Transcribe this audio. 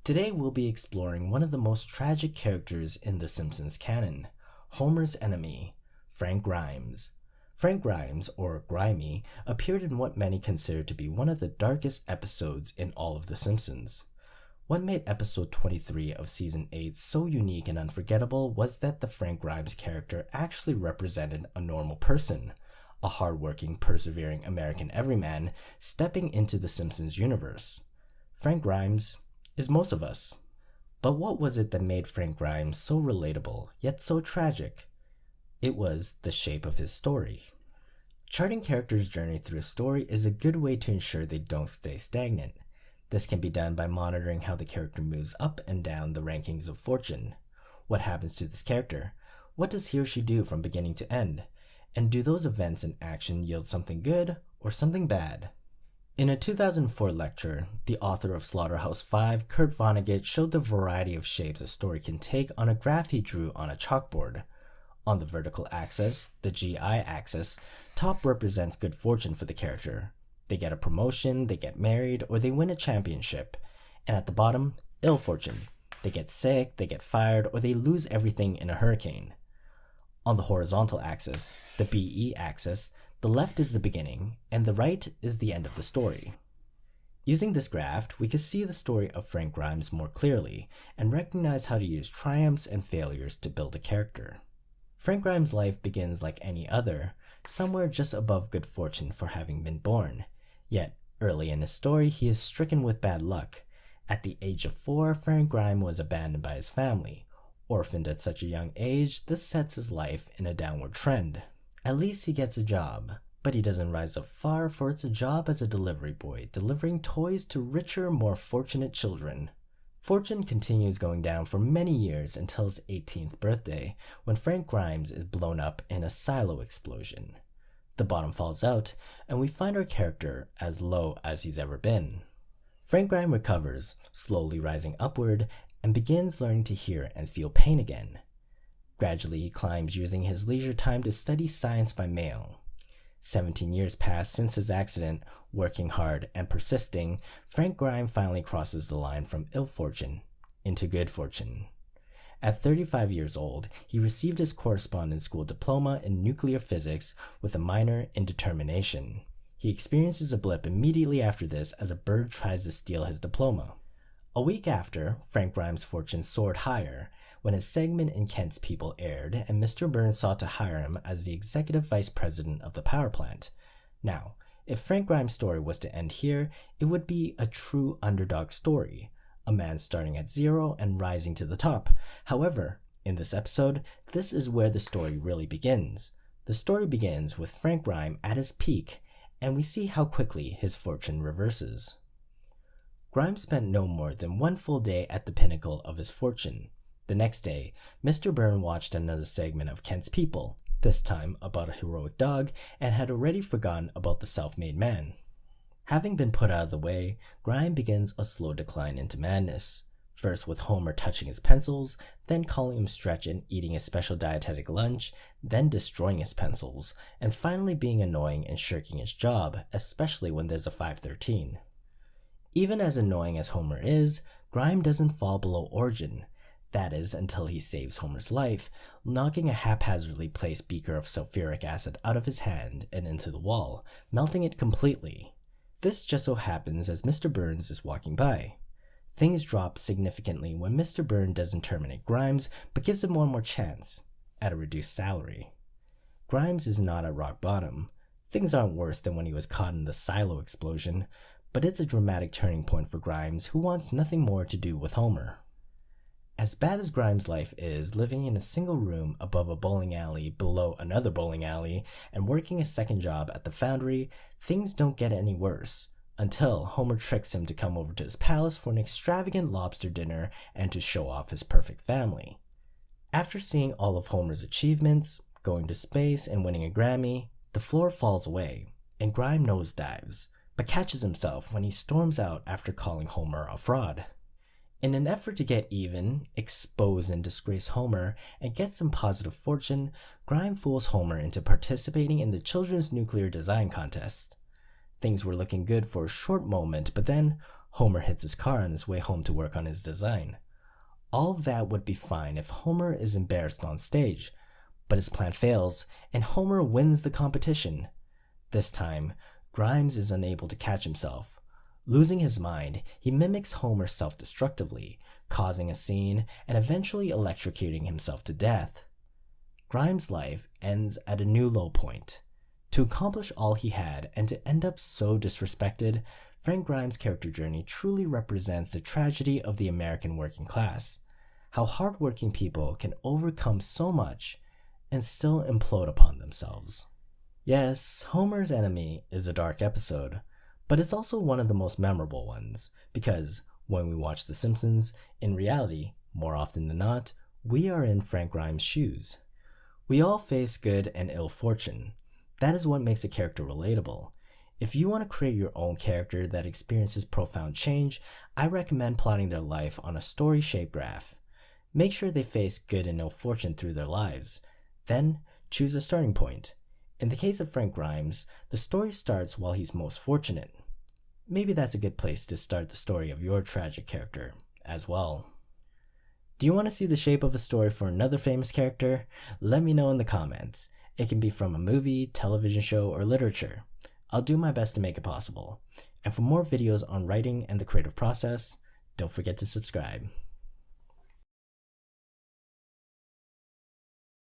Today we'll be exploring one of the most tragic characters in the Simpsons canon, Homer's enemy, Frank Grimes. Frank Grimes, or Grimy, appeared in what many consider to be one of the darkest episodes in all of The Simpsons. What made episode 23 of season 8 so unique and unforgettable was that the Frank Grimes character actually represented a normal person, a hardworking, persevering American everyman stepping into the Simpsons universe. Frank Grimes is most of us. But what was it that made Frank Grimes so relatable, yet so tragic? It was the shape of his story. Charting characters' journey through a story is a good way to ensure they don't stay stagnant. This can be done by monitoring how the character moves up and down the rankings of fortune. What happens to this character? What does he or she do from beginning to end? And do those events and action yield something good or something bad? In a 2004 lecture, the author of Slaughterhouse-5, Kurt Vonnegut, showed the variety of shapes a story can take on a graph he drew on a chalkboard. On the vertical axis, the GI axis, top represents good fortune for the character. They get a promotion, they get married, or they win a championship. And at the bottom, ill fortune. They get sick, they get fired, or they lose everything in a hurricane. On the horizontal axis, the BE axis, the left is the beginning, and the right is the end of the story. Using this graph, we can see the story of Frank Grimes more clearly, and recognize how to use triumphs and failures to build a character. Frank Grimes' life begins like any other, somewhere just above good fortune for having been born. Yet, early in his story, he is stricken with bad luck. At the age of 4, Frank Grimes was abandoned by his family. Orphaned at such a young age, this sets his life in a downward trend. At least he gets a job, but he doesn't rise up far, for it's a job as a delivery boy, delivering toys to richer, more fortunate children. Fortune continues going down for many years until his 18th birthday, when Frank Grimes is blown up in a silo explosion. The bottom falls out, and we find our character as low as he's ever been. Frank Grimes recovers, slowly rising upward, and begins learning to hear and feel pain again. Gradually, he climbs using his leisure time to study science by mail. 17 years pass since his accident. Working hard and persisting, Frank Grimes finally crosses the line from ill fortune into good fortune. At 35 years old, he received his correspondence school diploma in nuclear physics with a minor in determination. He experiences a blip immediately after this as a bird tries to steal his diploma. A week after, Frank Grimes' fortune soared higher when his segment in Kent's People aired, and Mr. Burns sought to hire him as the executive vice president of the power plant. Now, if Frank Grimes' story was to end here, it would be a true underdog story, a man starting at zero and rising to the top. However, in this episode, this is where the story really begins. The story begins with Frank Grimes at his peak, and we see how quickly his fortune reverses. Grimes spent no more than one full day at the pinnacle of his fortune. The next day, Mr. Byrne watched another segment of Kent's People, this time about a heroic dog, and had already forgotten about the self-made man. Having been put out of the way, Grimes begins a slow decline into madness, first with Homer touching his pencils, then calling him Stretch and eating his special dietetic lunch, then destroying his pencils, and finally being annoying and shirking his job, especially when there's a 513. Even as annoying as Homer is, Grimes doesn't fall below origin. That is, until he saves Homer's life, knocking a haphazardly placed beaker of sulfuric acid out of his hand and into the wall, melting it completely. This just so happens as Mr. Burns is walking by. Things drop significantly when Mr. Burns doesn't terminate Grimes, but gives him one more chance, at a reduced salary. Grimes is not at rock bottom. Things aren't worse than when he was caught in the silo explosion, but it's a dramatic turning point for Grimes, who wants nothing more to do with Homer. As bad as Grimes' life is, living in a single room above a bowling alley below another bowling alley and working a second job at the foundry, things don't get any worse, until Homer tricks him to come over to his palace for an extravagant lobster dinner and to show off his perfect family. After seeing all of Homer's achievements, going to space and winning a Grammy, the floor falls away, and Grimes nosedives, but catches himself when he storms out after calling Homer a fraud. In an effort to get even, expose and disgrace Homer, and get some positive fortune, Grimes fools Homer into participating in the children's nuclear design contest. Things were looking good for a short moment, but then Homer hits his car on his way home to work on his design. All that would be fine if Homer is embarrassed on stage, but his plan fails and Homer wins the competition. This time, Grimes is unable to catch himself. Losing his mind, he mimics Homer self-destructively, causing a scene and eventually electrocuting himself to death. Grimes' life ends at a new low point. To accomplish all he had and to end up so disrespected, Frank Grimes' character journey truly represents the tragedy of the American working class. How hardworking people can overcome so much and still implode upon themselves. Yes, Homer's Enemy is a dark episode, but it's also one of the most memorable ones, because when we watch The Simpsons, in reality, more often than not, we are in Frank Grimes' shoes. We all face good and ill fortune. That is what makes a character relatable. If you want to create your own character that experiences profound change, I recommend plotting their life on a story-shaped graph. Make sure they face good and ill fortune through their lives. Then, choose a starting point. In the case of Frank Grimes, the story starts while he's most fortunate. Maybe that's a good place to start the story of your tragic character as well. Do you want to see the shape of a story for another famous character? Let me know in the comments. It can be from a movie, television show, or literature. I'll do my best to make it possible. And for more videos on writing and the creative process, don't forget to subscribe.